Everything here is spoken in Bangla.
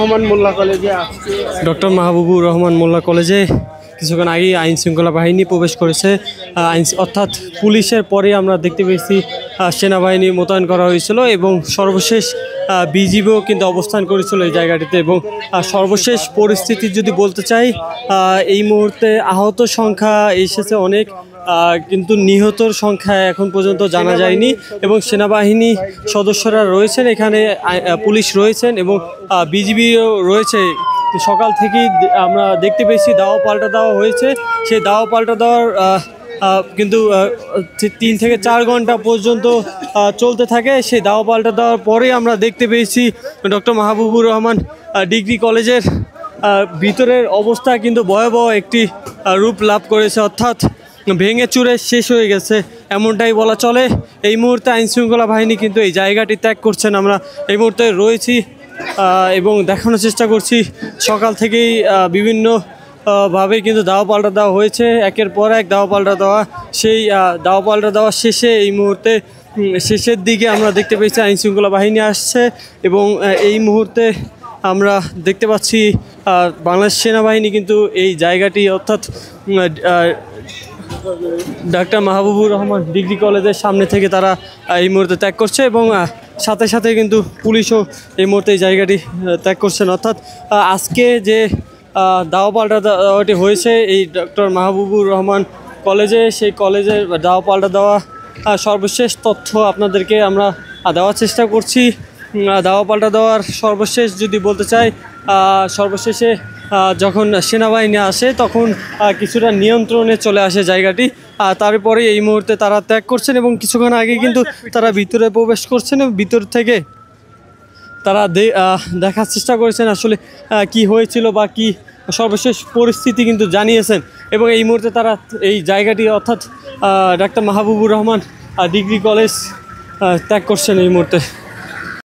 রহমান মোল্লা কলেজে আজকে ডক্টর মাহবুবুর রহমান মোল্লা কলেজে কিছুক্ষণ আগেই আইন শৃঙ্খলা বাহিনী প্রবেশ করেছে। অর্থাৎ পুলিশের পরে আমরা দেখতে পেয়েছি সেনাবাহিনী মোতায়েন করা হয়েছিল এবং সর্বশেষ বিজিবিও কিন্তু অবস্থান করেছিল এই জায়গাটিতে। এবং সর্বশেষ পরিস্থিতি যদি বলতে চাই, এই মুহূর্তে আহত সংখ্যা এসেছে অনেক, কিন্তু নিহতর সংখ্যা এখন পর্যন্ত জানা যায়নি। এবং সেনাবাহিনী সদস্যরা রয়েছেন এখানে, পুলিশ রয়েছেন এবং বিজিবিও রয়েছে। সকাল থেকেই আমরা দেখতে পেয়েছি দাওয়া পাল্টা দেওয়া হয়েছে। সেই দাওয়া পাল্টা দেওয়ার কিন্তু 3 থেকে 4 ঘন্টা পর্যন্ত চলতে থাকে। সেই দাওয়া পাল্টা দেওয়ার পরে আমরা দেখতে পেয়েছি ডক্টর মাহবুবুর রহমান ডিগ্রি কলেজের ভিতরের অবস্থা কিন্তু ভয়াবহ একটি রূপ লাভ করেছে, অর্থাৎ ভেঙে চুরে শেষ হয়ে গেছে এমনটাই বলা চলে। এই মুহূর্তে আইনশৃঙ্খলা বাহিনী কিন্তু এই জায়গাটি ত্যাগ করছেন। আমরা এই মুহূর্তে রয়েছি এবং দেখানোর চেষ্টা করছি সকাল থেকেই বিভিন্ন ভাবে কিন্তু দাওয়া পাল্টা দেওয়া হয়েছে, একের পর এক দাওয়া পাল্টা দেওয়া। সেই দাওয়া পাল্টা দেওয়া শেষে এই মুহূর্তে শেষের দিকে আমরা দেখতে পেয়েছি আইনশৃঙ্খলা বাহিনী আসছে এবং এই মুহূর্তে আমরা দেখতে পাচ্ছি বাংলাদেশ সেনাবাহিনী কিন্তু এই জায়গাটি অর্থাৎ ডাক্তার মাহবুবুর রহমান ডিগ্রি কলেজের সামনে থেকে তারা এই মুহূর্তে ত্যাগ করছে এবং সাথে সাথে কিন্তু পুলিশও এই মুহূর্তে এই জায়গাটি ত্যাগ করছেন। অর্থাৎ আজকে যে দাওয়া পাল্টা দেওয়াটি হয়েছে এই ডক্টর মাহবুবুর রহমান কলেজে, সেই কলেজের দাওয়া পাল্টা দেওয়া সর্বশেষ তথ্য আপনাদেরকে আমরা দেওয়ার চেষ্টা করছি। দাওয়া পাল্টা দেওয়ার সর্বশেষ যদি বলতে চাই, সর্বশেষে যখন সেনাবাহিনী আসে তখন কিছুটা নিয়ন্ত্রণে চলে আসে জায়গাটি, তারপরে এই মুহূর্তে তারা ত্যাগ করছেন এবং কিছুক্ষণ আগে কিন্তু তারা ভিতরে প্রবেশ করছেন এবং ভিতর থেকে তারা দেখার চেষ্টা করেছেন আসলে কি হয়েছিল বা কি সর্বশেষ পরিস্থিতি কিন্তু জানিয়েছেন। এবং এই মুহূর্তে তারা এই জায়গাটি অর্থাৎ doctor Mahbubur Rahman degree college ত্যাগ করছেন এই মুহূর্তে।